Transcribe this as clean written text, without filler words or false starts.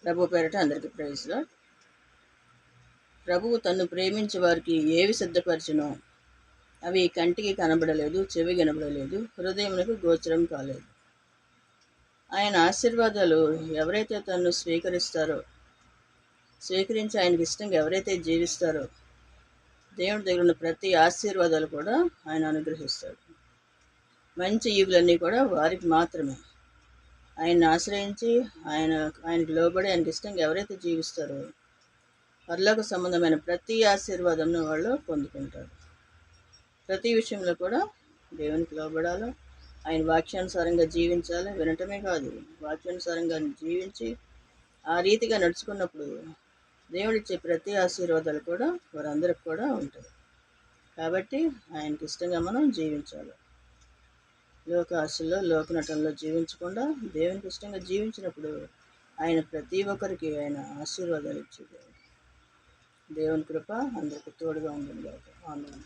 ప్రభు పేరట అందరికీ praise lord. ప్రభువు తన్ను ప్రేమించే వారికి ఏవి సిద్ధపరచునో అవి కంటికి కనబడలేదు, చెవి వినబడలేదు, హృదయమునకు గోచరం కాలేదు. ఆయన ఆశీర్వాదాలు ఎవరైతే తన్ను స్వీకరించి ఆయనకి ఇష్టంగా ఎవరైతే జీవిస్తారో దేవుడి దగ్గర ఉన్న ప్రతి ఆశీర్వాదాలు కూడా ఆయన అనుగ్రహిస్తాడు. మంచి ఈవులన్నీ కూడా వారికి మాత్రమే. ఆయన్ని ఆశ్రయించి ఆయనకు లోబడి ఆయనకి ఇష్టంగా ఎవరైతే జీవిస్తారో పరలోక సంబంధమైన ప్రతి ఆశీర్వాదంను వాళ్ళు పొందుకుంటారు. ప్రతి విషయంలో కూడా దేవునికి లోబడాలి, ఆయన వాక్యానుసారంగా జీవించాలి. వినటమే కాదు, వాక్యానుసారంగా జీవించి ఆ రీతిగా నడుచుకున్నప్పుడు దేవుడిచ్చే ప్రతి ఆశీర్వాదాలు కూడా వారందరికి కూడా ఉంటాయి. కాబట్టి ఆయనకి ఇష్టంగా మనం జీవించాలి. లోక ఆశల్లో, లోక నటనలో జీవించకుండా దేవునికి ఇష్టంగా జీవించినప్పుడు ఆయన ప్రతి ఒక్కరికి ఆయన ఆశీర్వాదాలు ఇచ్చేది. దేవుని కృప అందరికీ తోడుగా ఉంటుంది. ఆమేన్.